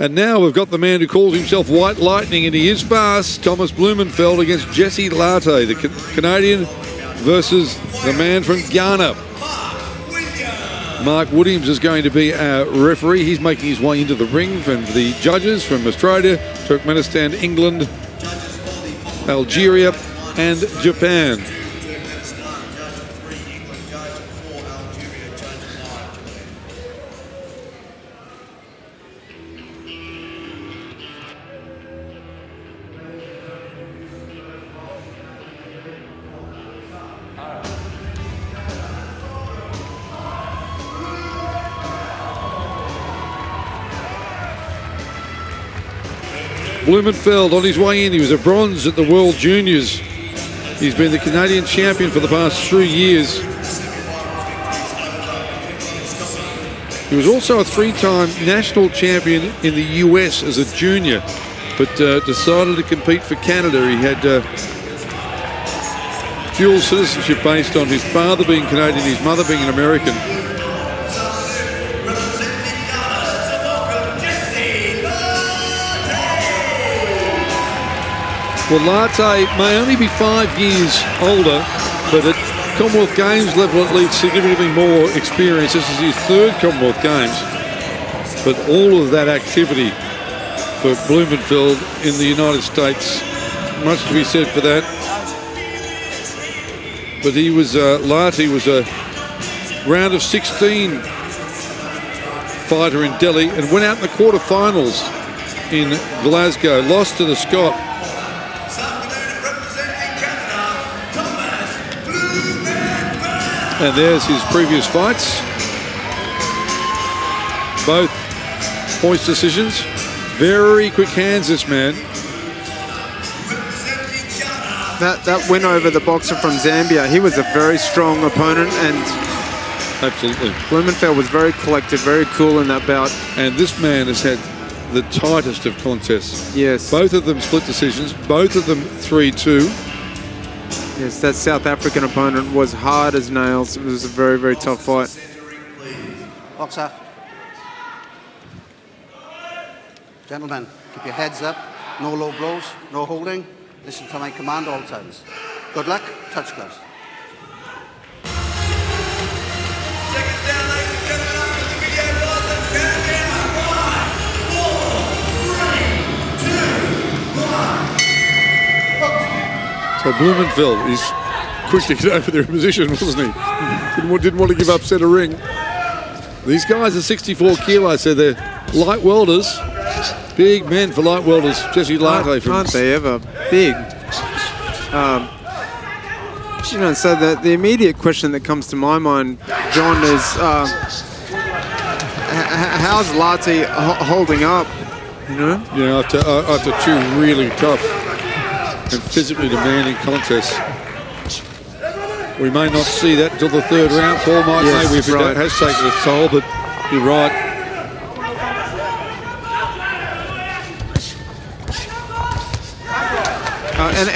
And now we've got the man who calls himself White Lightning, and he is fast, Thomas Blumenfeld against Jessie, Lartey, the Canadian versus the man from Ghana. Mark Williams is going to be our referee. He's making his way into the ring. And the judges from Australia, Turkmenistan, England, Algeria and Japan. Blumenfeld on his way in. He was a bronze at the World Juniors. He's been the Canadian champion for the past 3 years. He was also a 3-time national champion in the US as a junior, but decided to compete for Canada. He had dual citizenship based on his father being Canadian, his mother being an American. Well, Lartey may only be 5 years older, but at Commonwealth Games level at least significantly more experience. This is his 3rd Commonwealth Games. But all of that activity for Blumenfeld in the United States, much to be said for that. But he was, Lartey was a round of 16 fighter in Delhi and went out in the quarterfinals in Glasgow, lost to the Scot. And there's his previous fights. Both points decisions. Very quick hands, this man. That win over the boxer from Zambia, he was a very strong opponent, and absolutely, Blumenfeld was very collected, very cool in that bout. And this man has had the tightest of contests. Yes. Both of them split decisions, both of them 3-2. Yes, that South African opponent was hard as nails. It was a very, very tough fight. Boxer. Gentlemen, keep your heads up. No low blows, no holding. Listen to my command all times. Good luck. Touch gloves. So Blumenfeld is quickly get over their position, wasn't he? Didn't want to give up centre ring. These guys are 64 kilos, so they're light welders. Big men for light welders. Jessie, Lartey. Aren't they ever big? You know, so the immediate question that comes to my mind, John, is how's Lartey holding up? You know? Yeah, after 2 really tough and physically demanding contests. We may not see that until the 3rd round. Paul might, yes, maybe, if right. It has taken its toll, but you're right.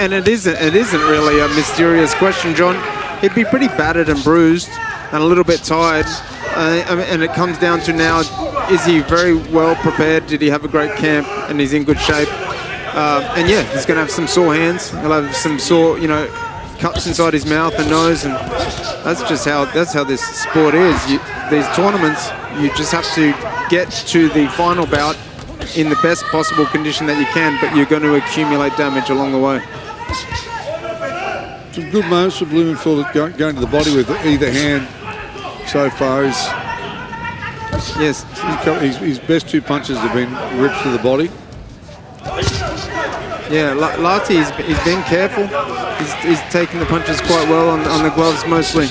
And it isn't really a mysterious question, John. He'd be pretty battered and bruised and a little bit tired. And it comes down to now, is he very well prepared? Did he have a great camp and he's in good shape? And yeah, he's going to have some sore hands. He'll have some sore, you know, cuts inside his mouth and nose, and that's how this sport is. These tournaments, you just have to get to the final bout in the best possible condition that you can, but you're going to accumulate damage along the way. Some good moments for Blumenfeld going to the body with either hand so far. Yes, his best 2 punches have been rips to the body. Yeah, Lartey, he's been careful. He's taking the punches quite well on the gloves mostly.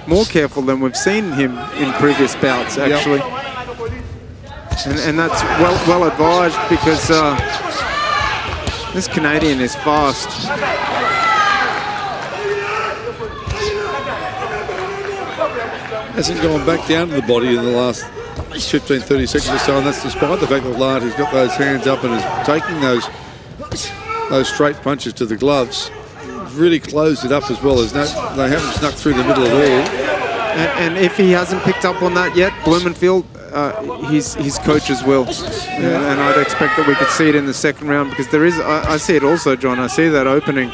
More careful than we've seen him in previous bouts, actually. Yep. And that's well advised, because this Canadian is fast. Hasn't gone back down to the body in the last 15, 30 seconds or so, and that's despite the fact that Lartey's got those hands up and is taking those straight punches to the gloves. Really closed it up as well. They haven't snuck through the middle at all. And if he hasn't picked up on that yet, Blumenfeld, his coaches will. And I'd expect that we could see it in the second round, because there is, I see it also, John. I see that opening.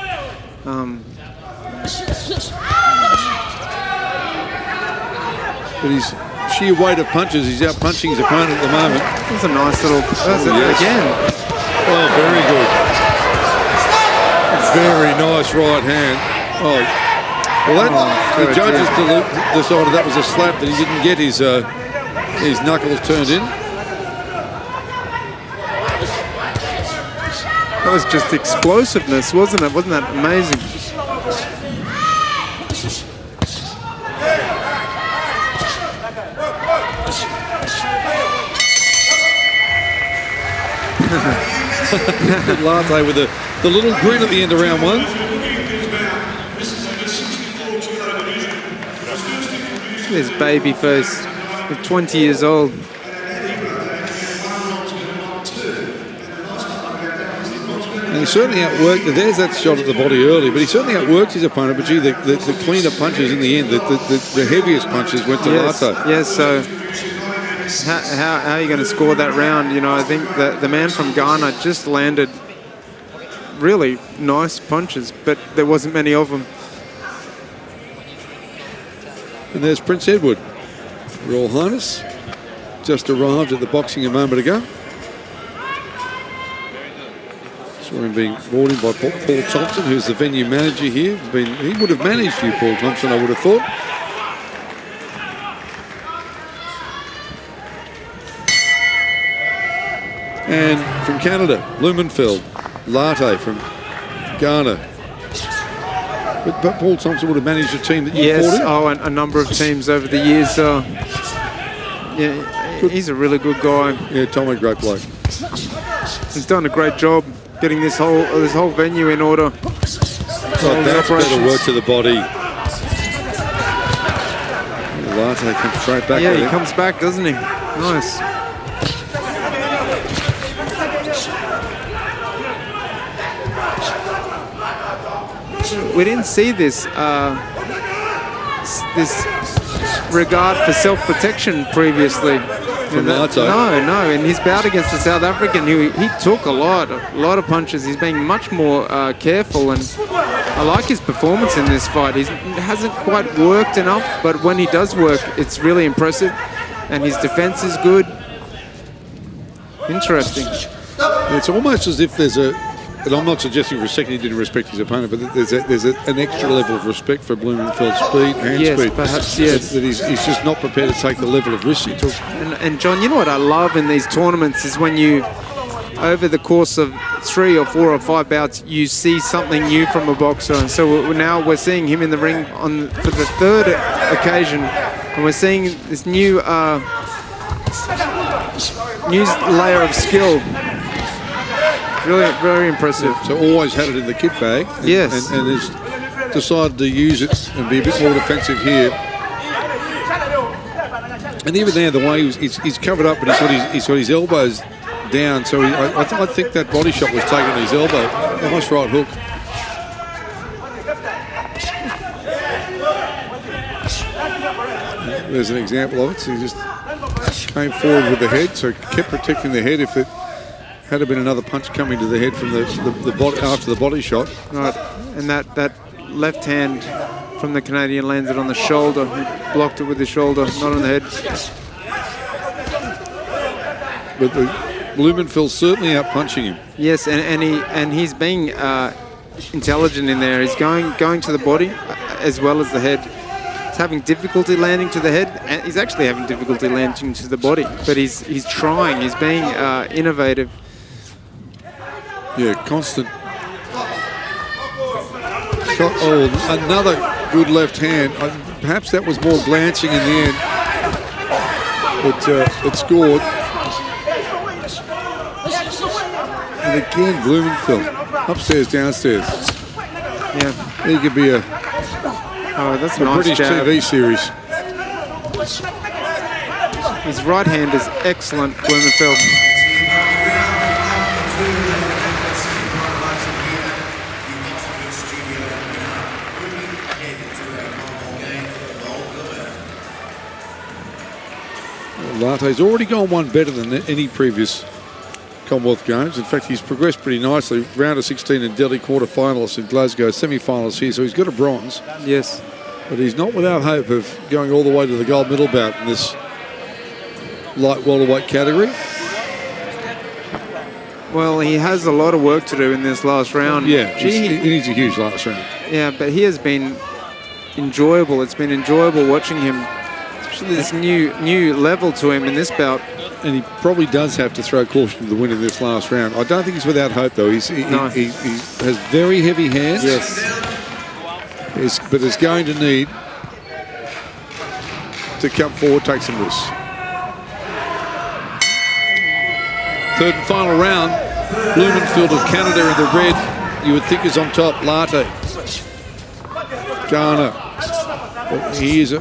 But his sheer weight of punches, he's out punching his opponent at the moment. That's a nice little, again. Oh, very good. Very nice right hand. Oh, well, the judges decided that was a slap, that he didn't get his knuckles turned in. That was just explosiveness, wasn't it? Wasn't that amazing? Lartey with the little grin at the end of round one. His baby face, at 20 years old. And he certainly outworked, there's that shot at the body early, but he certainly outworked his opponent. But gee, the cleaner punches in the end, the heaviest punches went to Lartey. Yes, so how are you going to score that round? You know, I think that the man from Ghana just landed really nice punches, but there wasn't many of them. And there's Prince Edward, Royal Highness, just arrived at the boxing a moment ago. Saw him being brought in by Paul Thompson, who's the venue manager here. He would have managed you, Paul Thompson, I would have thought. And from Canada, Blumenfeld, Lartey from Ghana. But Paul Thompson would have managed a team that you fought in. Oh, and a number of teams over the years. Yeah, he's a really good guy. Yeah, Tommy, great bloke. He's done a great job getting this whole venue in order. Oh, that's better work to the body. Lartey comes straight back. Yeah, he comes back, doesn't he? Nice. We didn't see this this regard for self-protection previously. From Lartey. No. In his bout against the South African, he took a lot of punches. He's being much more careful, and I like his performance in this fight. He hasn't quite worked enough, but when he does work, it's really impressive, and his defense is good. Interesting. It's almost as if there's and I'm not suggesting for a second he didn't respect his opponent, but there's an extra level of respect for Blumenfeld's speed, hand speed. Perhaps, yes. That he's just not prepared to take the level of risk he took. And John, you know what I love in these tournaments is when you, over the course of 3 or 4 or 5 bouts, you see something new from a boxer. And so now we're seeing him in the ring for the 3rd occasion, and we're seeing this new layer of skill. Really, very impressive. So always had it in the kit bag. Yes. And has decided to use it and be a bit more defensive here. And even there, the way he's covered up, but he's got his elbows down. So I think that body shot was taken to his elbow. Nice right hook. There's an example of it. So he just came forward with the head, so kept protecting the head. If it had been another punch coming to the head from the body after the body shot. Right, and that left hand from the Canadian landed on the shoulder. He blocked it with the shoulder, not on the head. But Blumenfeld certainly out punching him. Yes, and he's being intelligent in there. He's going to the body as well as the head. He's having difficulty landing to the head, and he's actually having difficulty landing to the body. But he's trying. He's being innovative. Yeah, constant. Oh, another good left hand. Perhaps that was more glancing in the end, but it scored. And again, Blumenfeld, upstairs, downstairs. Yeah, he could be a that's a nice British jab. TV series. His right hand is excellent, Blumenfeld. Lartey's already gone one better than any previous Commonwealth Games. In fact, he's progressed pretty nicely. Round of 16 in Delhi, quarter-finalist in Glasgow, semi-finalist here, so he's got a bronze. Yes. But he's not without hope of going all the way to the gold medal bout in this light welterweight category. Well, he has a lot of work to do in this last round. Yeah, he needs a huge last round. Yeah, but he has been enjoyable. It's been enjoyable watching him. Especially this new level to him in this bout. And he probably does have to throw caution to the wind in this last round. I don't think he's without hope, though. He has very heavy hands. Yes. But is going to need to come forward, take some risks. Third and final round. Blumenfeld of Canada in the red. You would think is on top. Lartey. Garner. Well, he is a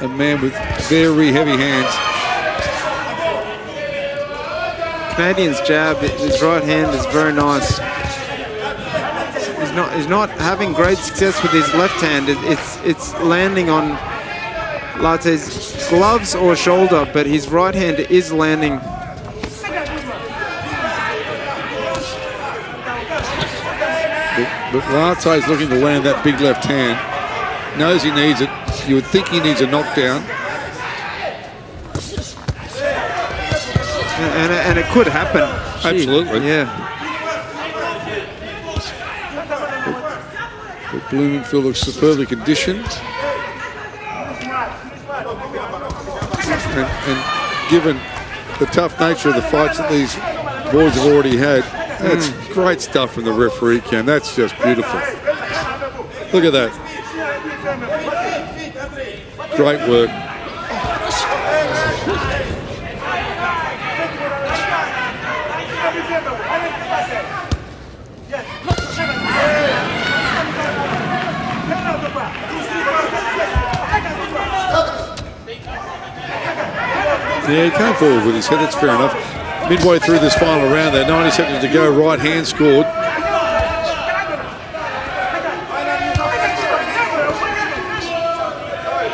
man with very heavy hands. Canadian's jab, his right hand is very nice. He's not having great success with his left hand. It's landing on Lartey's gloves or shoulder, but his right hand is landing. But Lartey's looking to land that big left hand. Knows he needs it. You would think he needs a knockdown. And it could happen. Absolutely. Yeah. But Blumenfeld looks superbly conditioned. And given the tough nature of the fights that these boys have already had, that's great stuff from the referee, Ken. That's just beautiful. Look at that. Great work. Yeah, he came forward with his head, that's fair enough. Midway through this final round there, 90 seconds to go, right hand scored.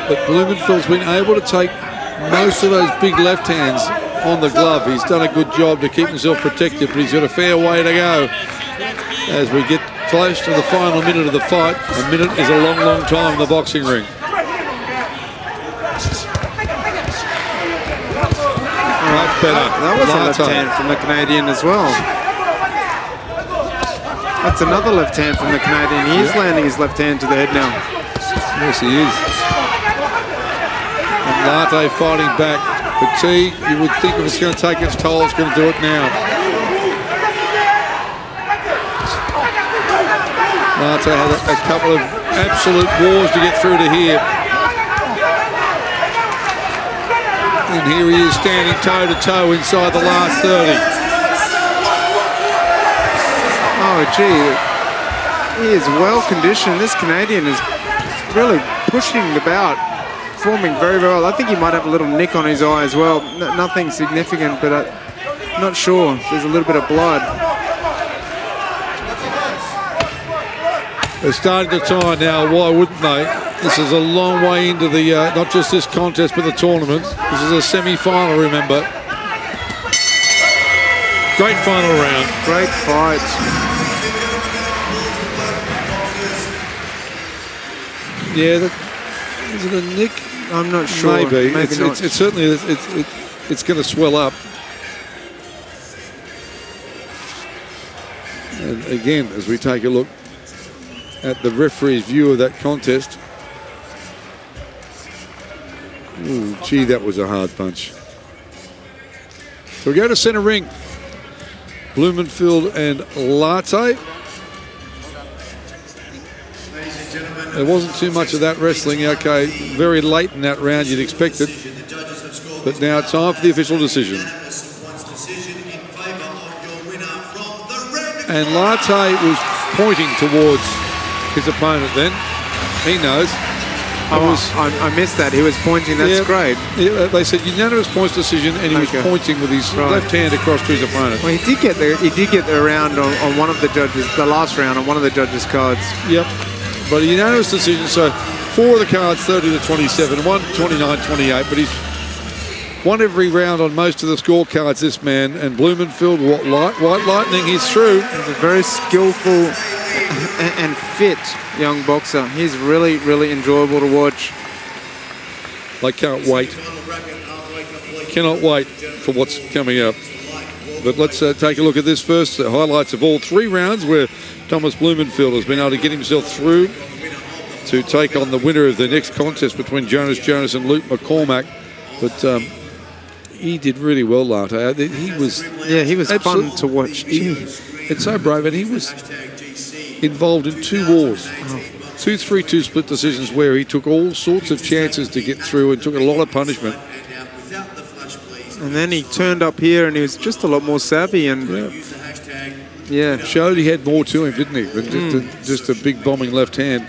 But Blumenfeld's been able to take most of those big left hands on the glove. He's done a good job to keep himself protected, but he's got a fair way to go as we get close to the final minute of the fight. A minute is a long, long time in the boxing ring. Much better. That was a left hand from the Canadian as well. That's another left hand from the Canadian. He is landing his left hand to the head now. Yes, he is. And Lartey fighting back. Fatigue, you would think if it's going to take its toll, it's going to do it now. Lartey had a couple of absolute wars to get through to here. And here he is standing toe-to-toe inside the last 30. Oh, gee. He is well conditioned. This Canadian is really pushing the bout, performing very, very well. I think he might have a little nick on his eye as well. Nothing significant, but I'm not sure. There's a little bit of blood. They're starting to tie now. Why wouldn't they? This is a long way into the, not just this contest, but the tournament. This is a semi-final, remember. Great final round. Great fight. Yeah, is it a nick? I'm not sure. Maybe. Maybe not. It's certainly, it's going to swell up. And again, as we take a look at the referee's view of that contest. Ooh, gee, that was a hard punch. So we go to centre ring. Blumenfeld and Lartey. There wasn't too much of that wrestling. Okay, very late in that round, you'd expect it. But now it's time for the official decision. And Lartey was pointing towards his opponent then. He knows. I missed that. He was pointing. That's great. Yeah, they said unanimous points decision, and he was pointing with his left hand across to his opponent. Well, he did get there. He did get the round on one of the judges, the last round on one of the judges' cards. Yep. But a unanimous decision. So 4 of the cards 30 to 27, 1 29-28. But won every round on most of the scorecards, this man. And Blumenfeld, White Lightning, he's through. He's a very skillful and fit young boxer. He's really, really enjoyable to watch. I can't wait. Cannot wait for what's coming up. But let's take a look at this first. Highlights of all 3 rounds where Thomas Blumenfeld has been able to get himself through to take on the winner of the next contest between Jonas and Luke McCormack. But he did really well, Lartey. He was fun to watch. It's so brave, and he was involved in 2 wars. 2 3-2 split decisions where he took all sorts of chances to get through and took a lot of punishment. And then he turned up here and he was just a lot more savvy and showed he had more to him, didn't he? Than just a big bombing left hand.